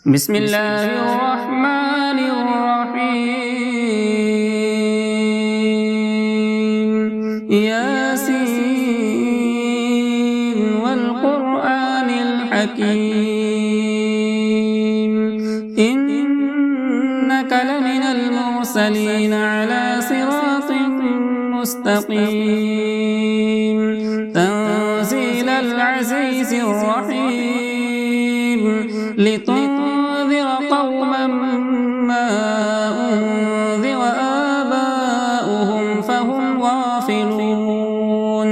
بسم الله الرحمن الرحيم ياسين والقرآن الحكيم إنك لمن المرسلين على صراط مستقيم تنزيل العزيز الرحيم لتنذر قوما ما أنذر آباؤهم فهم غافلون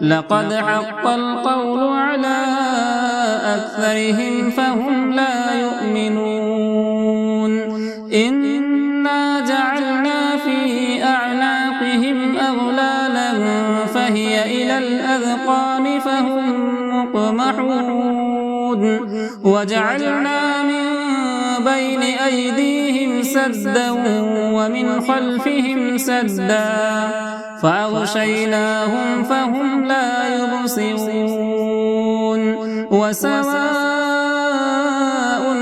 لقد حق القول على أكثرهم فهم لا يؤمنون إنا جعلنا في أعناقهم أغلالا فهي إلى الأذقان فهم مقمحون وجعلنا من بين أيديهم سدا ومن خلفهم سدا فأغشيناهم فهم لا يبصرون وسواء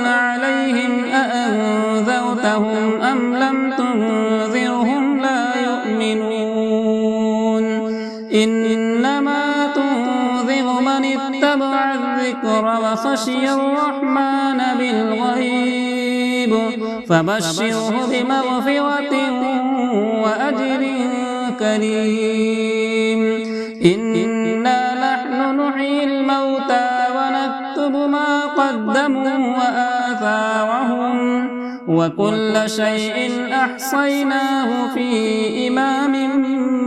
عليهم أأنذرتهم أم لم تنذرهم لا يؤمنون إنما تنذر من اتبع الذكر وخشي الرحمن بالغيب فبشره بمغفرة وأجر كريم إنا نحن نحيي الموتى ونكتب ما قدموا وآثارهم وكل شيء أحصيناه في إمام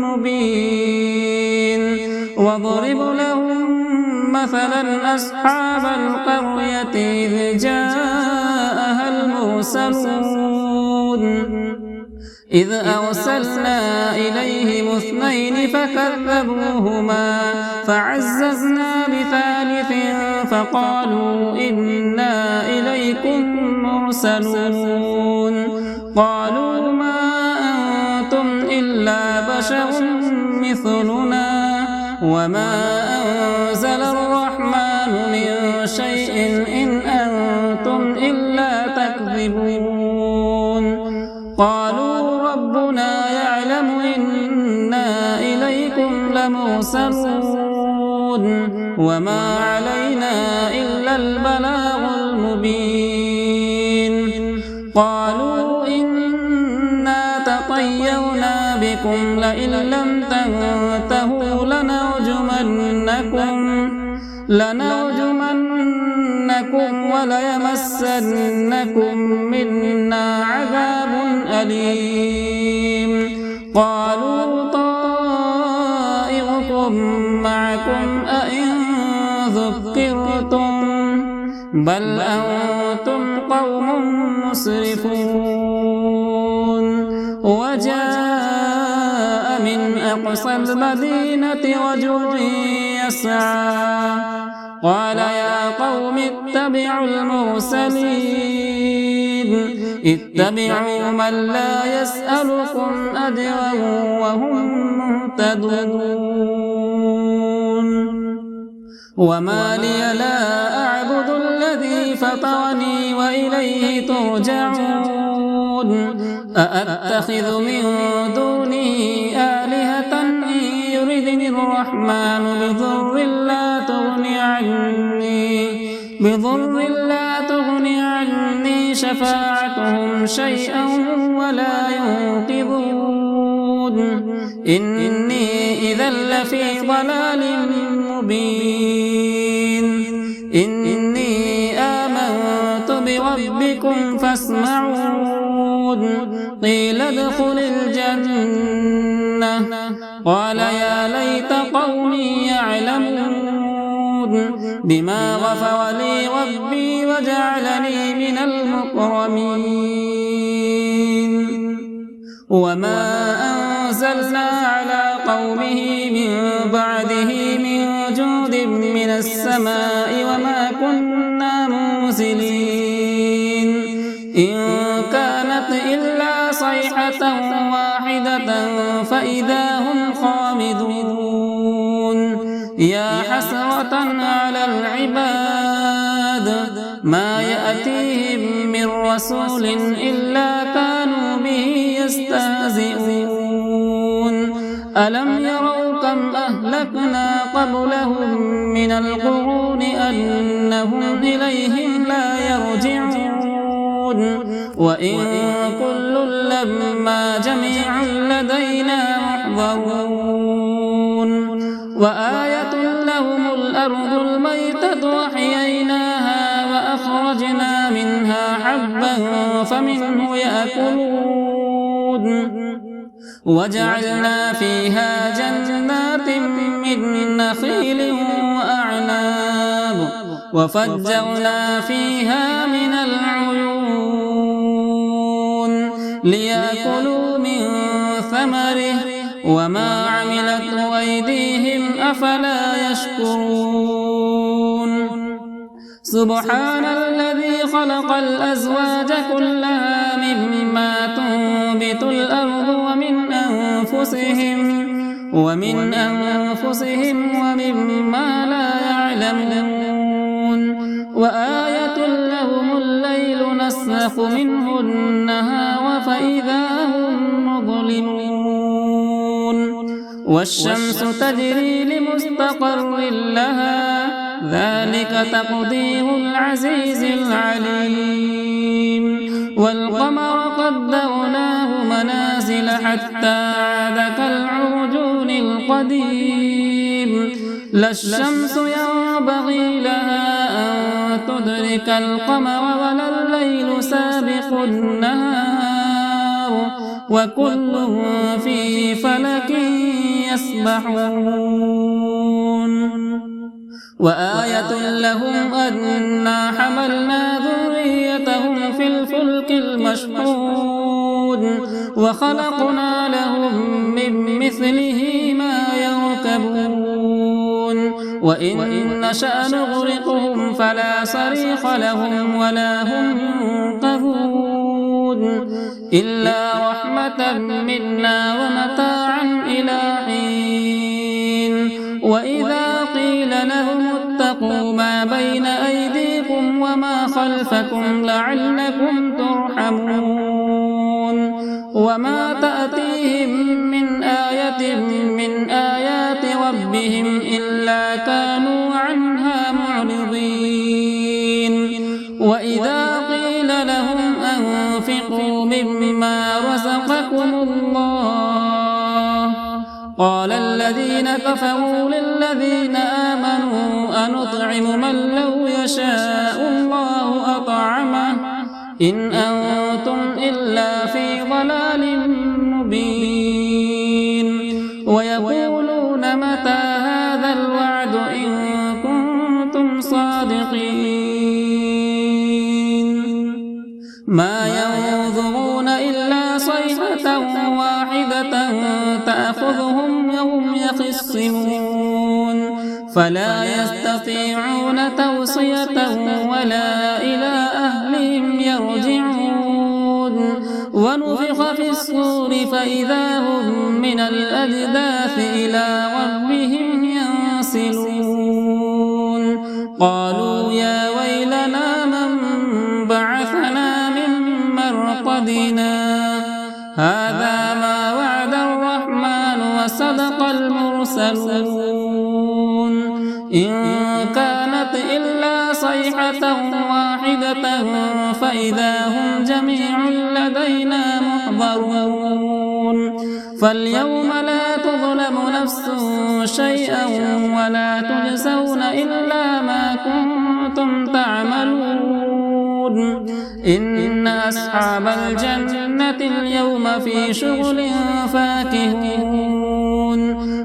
مبين واضرب لهم مثلا أصحاب القرية إذ جاءها المرسلون إذ أرسلنا إليهم اثنين فكذبوهما فعززنا بثالث فقالوا إنا إليكم مرسلون قالوا ما أنتم إلا بشر مثلنا وما أنزل الرحمن من شيء إن أنتم إلا تكذبون قالوا ربنا يعلم إنا إليكم لمرسلون وما علينا إلا البلاغ المبين قالوا إنا تطيرنا بكم لئن لم تنتهوا لنرجمنكم وليمسنكم منا عذاب أليم قالوا طائركم معكم أئن ذكرتم بل أنتم قوم مسرفون وجاء من أقصى المدينة رجل يسعى قال يا قوم اتبعوا المرسلين اتبعوا من لا يسألكم أجرا وهم مهتدون وما لي لا أعبد الذي فطرني وإليه ترجعون أأتخذ من دونه آلهة إن يردني الرحمن بضر لا تغني عني شفاعتهم شيئا ولا ينقذون إني إذا لفي ضلال مبين إني آمنت بربكم فاسمعون قيل ادخل الجنة قال يا ليت قومي يعلمون بما غفر لي ربي وجعلني من المكرمين وما أنزلنا على قومه من بعده من جود من السماء وما كنا منزلين إن كانت إلا صيحة واحدة فإذا هم خامدون يا حسرة على العباد ما يأتيهم رسول إلا كانوا به يستهزئون ألم يروا كم أهلكنا قبلهم من القرون أنهم إليهم لا يرجعون وإن كل لما جميع لدينا محضرون وآية لهم الأرض الميتة وأحييناها وأخرجنا منها حبا فمنه يأكلون وجعلنا فيها جنات من نخيل وأعناب وفجرنا فيها من العيون ليأكلوا من ثمره وما عملته أيديهم أفلا يشكرون سبحان الذي خلق الأزواج كلها مما تنبت الأرض ومن أنفسهم ومما لا يعلمون وآية لهم الليل نسلخ منه النهار فإذا هم مظلمون والشمس تجري لمستقر لها ذلك تقدير العزيز العليم والقمر قدرناه منازل حتى عاد كالعرجون القديم لا الشمس ينبغي لها أن تدرك القمر ولا الليل سابق النهار وكل في فلك يسبحون وآية لهم أنا حملنا ذريتهم في الفلك المشحون وخلقنا لهم من مثله ما يركبون وإن نشأ نغرقهم فلا صريخ لهم ولا هم ينقذون إلا رحمة منا ومتاعا إلى حين وإذا قيل لهم اتقوا ما بين أيديكم وما خلفكم لعلكم ترحمون وما تأتيهم من آية من آيات ربهم إلا كانوا عنها معرضين وإذا قيل لهم أنفقوا مما رزقكم الله قال الذين كفروا للذين آمنوا أنطعم من لو يشاء الله أطعمه إن أنتم إلا في ضلال مبين ويقولون متى هذا الوعد إن كنتم صادقين ما ينظرون إلا صيحة واحدة تأخذهم وهم يخصمون فلا يستطيعون توصية ولا إلى أهلهم يرجعون ونفخ في الصور فإذا هم من الأجداث إلى ربهم ينسلون قالوا يا ويلنا من بعثنا من مرقدنا هذا ما وعد الرحمن وصدق المرسلون إن كانت إلا صيحة واحدة فإذا هم جميع لدينا محضرون فاليوم لا تظلم نفس شيئا ولا تجزون إلا ما كنتم تعملون إن أصحاب الجنة اليوم في شغل فاكهون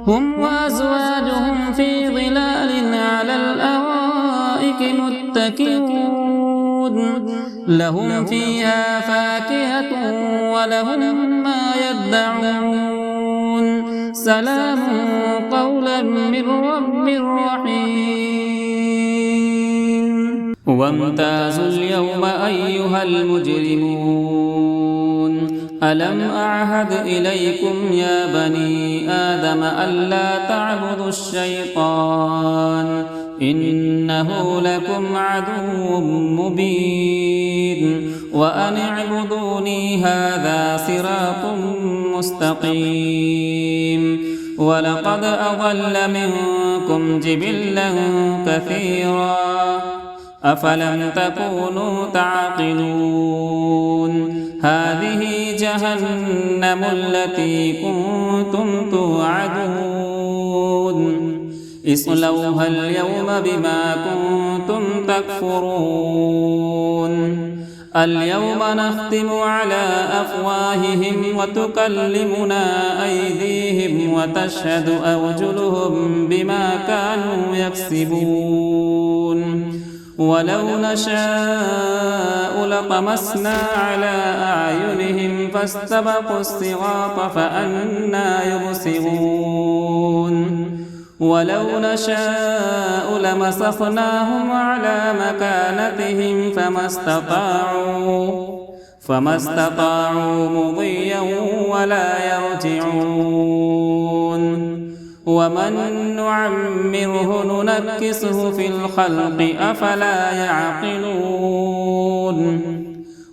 هم وأزواجهم في ظلال على الأرائك متكئون لهم فيها فاكهة ولهم ما يدعون سلام قولا من رب رحيم وامتازوا اليوم أيها المجرمون ألم أعهد إليكم يا بني آدم ألا تعبدوا الشيطان إنه لكم عدو مبين وأن اعبدوني هذا صراط مستقيم ولقد أضل منكم جبلا كثيرا أفلم تكونوا تعقلون هذه جهنم التي كنتم توعدون اصلوها اليوم بما كنتم تكفرون اليوم نختم على أفواههم وتكلمنا أيديهم وتشهد أرجلهم بما كانوا يكسبون ولو نشاء لطمسنا على أعينهم فاستبقوا الصراط فأنى يبصرون ولو نشاء لمسخناهم على مكانتهم فما استطاعوا مضيا ولا يرجعون ومن نعمره ننكسه في الخلق أفلا يعقلون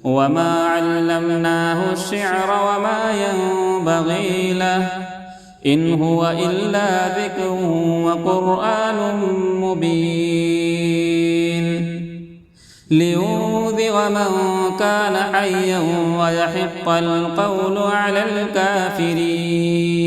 وما علمناه الشعر وما ينبغي له إن هو إلا ذكر وقرآن مبين لينذر من كان حيا ويحق القول على الكافرين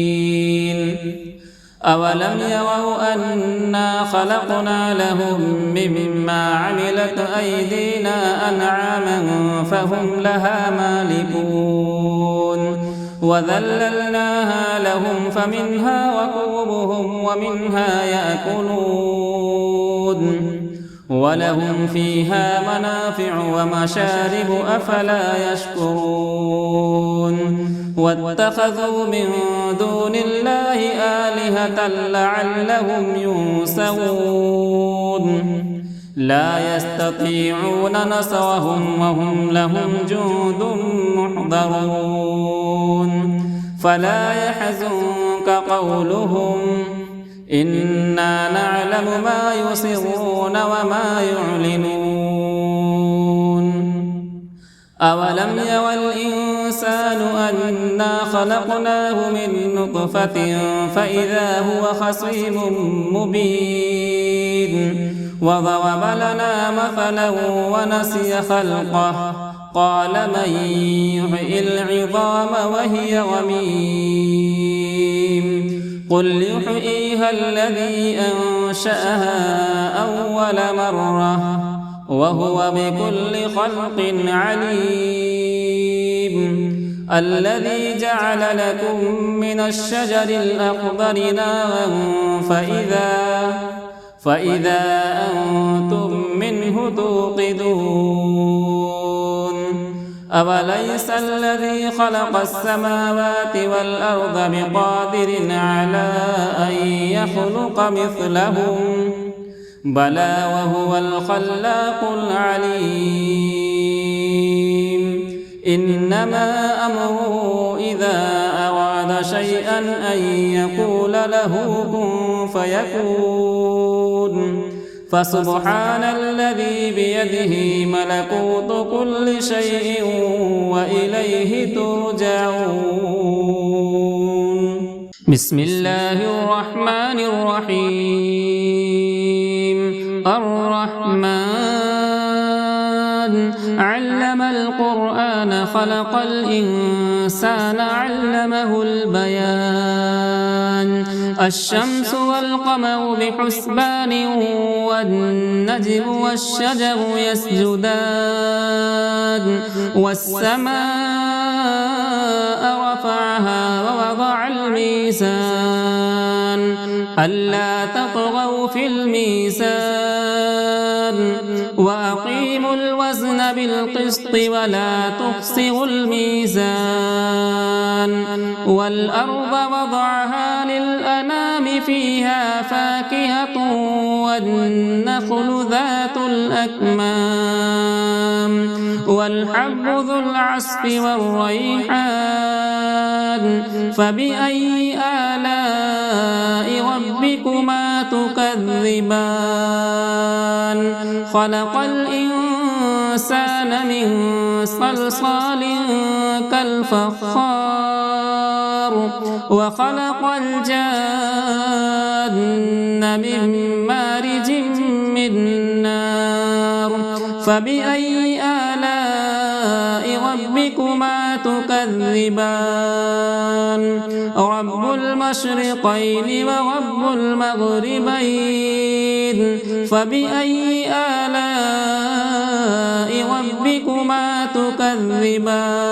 أولم يروا أنا خلقنا لهم مما عملت أيدينا أنعاما فهم لها مالكون وذللناها لهم فمنها ركوبهم ومنها يأكلون ولهم فيها منافع ومشارب أفلا يشكرون واتخذوا من دون الله آلهة لعلهم ينصرون لا يستطيعون نصرهم وهم لهم جند محضرون فلا يحزنك قولهم إنا نعلم ما يسرون وما يعلنون أولم ير الإنسان أنا خلقناه من نطفة فإذا هو خصيم مبين وضرب لنا مثلا ونسي خلقه قال من يحيي العظام وهي رميم قل يحييها الذي أنشأها أول مرة وهو بكل خلق عليم الذي جعل لكم من الشجر الأخضر نارا فإذا أنتم منه توقدون أوليس الذي خلق السماوات والأرض بقادر على أن يخلق مثلهم بلى وهو الخلاق العليم إنما أمره إذا أراد شيئا أن يقول له كن فيكون فسبحان الذي بيده ملكوت كل شيء وإليه ترجعون بسم الله الرحمن الرحيم الرحمن علم القرآن خلق الإنسان علمه البيان الشمس والقمر بحسبان والنجم والشجر يسجدان والسماء رفعها ووضع الميزان ألا تطغوا في الميزان وأقيموا الوزن بالقسط ولا تخسروا الميزان والأرض وضعها للأنام فيها فاكهة والنخل ذات الأكمام والحب ذو العصف والريحان فبأي آلاء ربكما تكذبان خلق الإنسان من صلصال كالفخار وخلق الجان من مارج من نار فبأي آلاء ربكما تكذبان رب المشرقين ورب المغربين فبأي آلاء ربكما تكذبان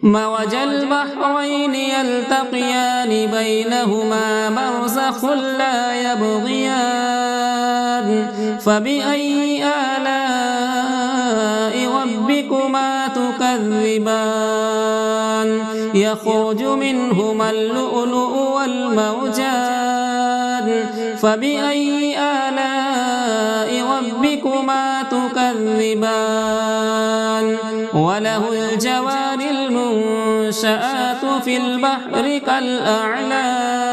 مرج البحرين يلتقيان بينهما برزخ لا يبغيان فبأي آلاء ربكما تكذبان يخرج منهما اللؤلؤ والمرجان فبأي آلاء ربكما تكذبان وله الجوار المنشآت في البحر كالأعلام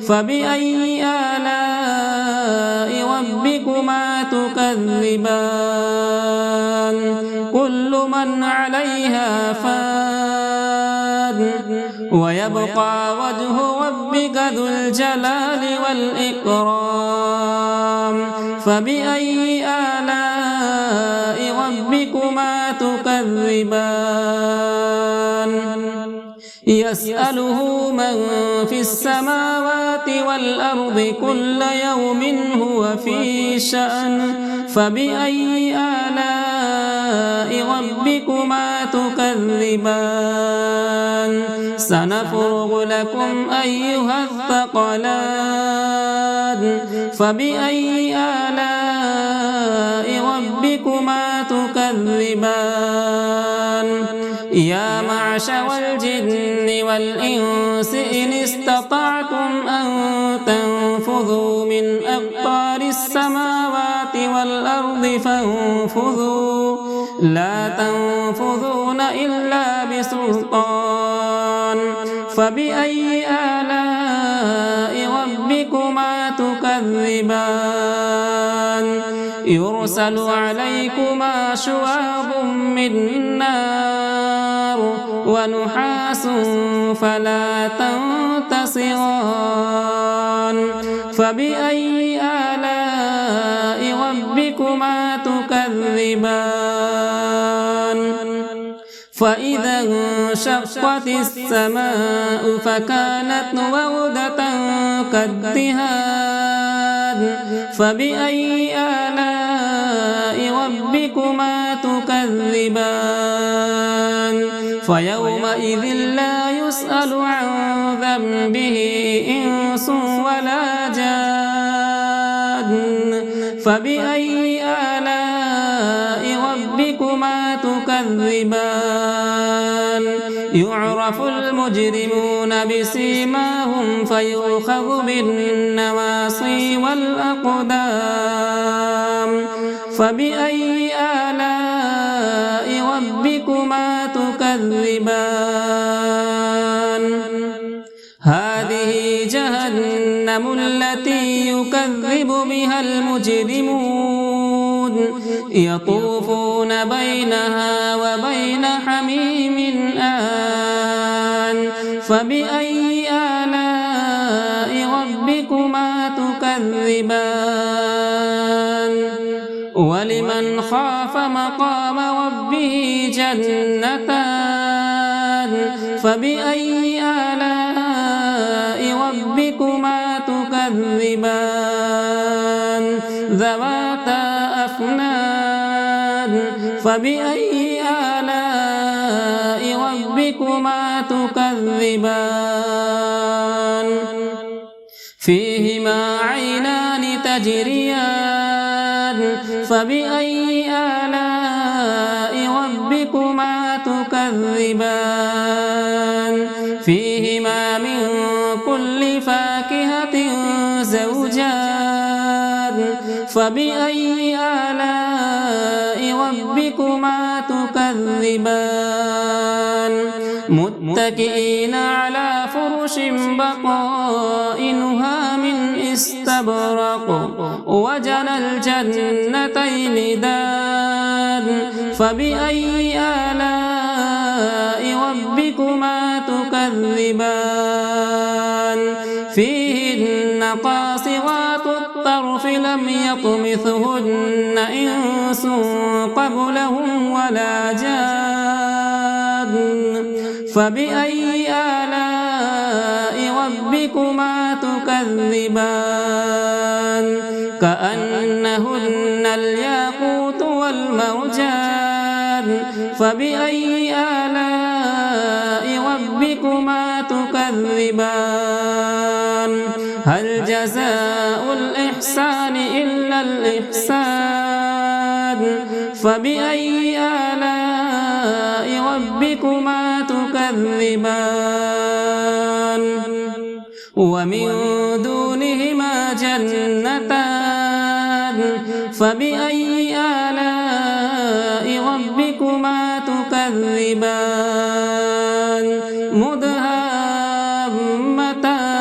فبأي آلاء ربكما تكذبان كل من عليها فان ويبقى وجه ربك ذو الجلال والإكرام فبأي آلاء ربكما تكذبان يسأله من في السماوات والأرض كل يوم هو في شأن فبأي آلاء ربكما تكذبان سنفرغ لكم أيها الثقلان فبأي آلاء ربكما تكذبان يا معشر الجن والإنس إن استطعتم أن تنفذوا من أقطار السماوات والأرض فانفذوا لا تنفذون إلا بسلطان فبأي آلاء ربكما تكذبان يرسل عليكما شواظ من نار ونحاس فلا تنتصران فبأي آلاء ربكما تكذبان فإذا انشقت السماء فكانت وردة كالدهان فبأي آلاء ربكما تكذبان فيومئذ لا يسأل عن ذنبه إنس ولا جان فبأي آلاء ربكما تكذبان يعرف المجرمون بسيماهم فيؤخذ بالنواصي والأقدام فبأي آلاء ربكما تكذبان هذه جهنم التي يكذب بها المجرمون يطوفون بينها وبين حميم آن فبأي آلاء ربكما تكذبان ولمن خاف مقام ربه جنتان فبأي آلاء ربكما تكذبان ذواتا أفنان فبأي آلاء ربكما تكذبان فيهما عينان تجريان فبأي آلاء ربكما تكذبان فيهما من كل فاكهة زوجان فبأي آلاء ربكما تكذبان متكئين على فرش بطائنها من استبرق وجنى الجنتين دان فبأي آلاء ربكما تكذبان فيهن قاصرات الطرف لم يطمثهن إنس قبلهم ولا جان فبأي آلاء ربكما تكذبان كأنهن الياقوت والمرجان فبأي آلاء ربكما تكذبان هل جزاء الإحسان إلا الإحسان فبأي آلاء ربكما تكذبان ومن دونهما جنتان فبأي آلاء ربكما تكذبان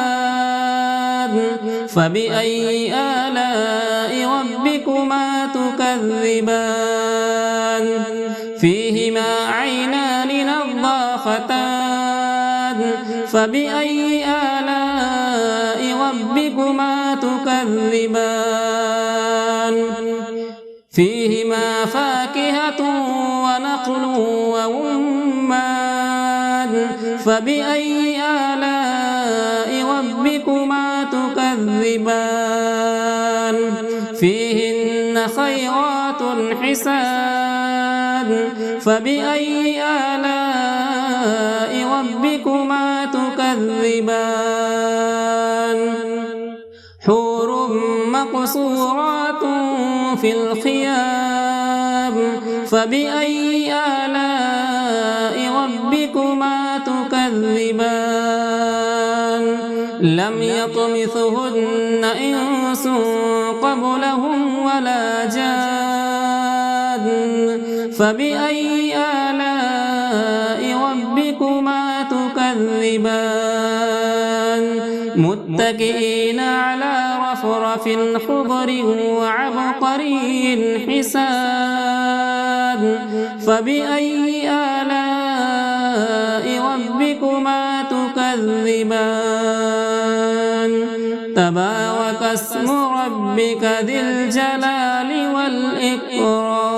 مدهامتان فبأي آلاء ربكما تكذبان فيهما عينان نضاختان فبأي آلاء ربكما تكذبان فيهما فاكهة ونخل ورمان فبأي آلاء ربكما تكذبان فيهن خيرات حسان فبأي آلاء ربكما تكذبان حور مقصورات في الخيام فبأي آلاء ربكما تكذبان لم يطمثهن إنس قبلهم ولا جان فبأي آلاء ربكما تكذبان متكئين على رفرف خضر وعبقري حسان فبأي آلاء ربكما تكذبان تبارك اسم ربك ذي الجلال والإكرام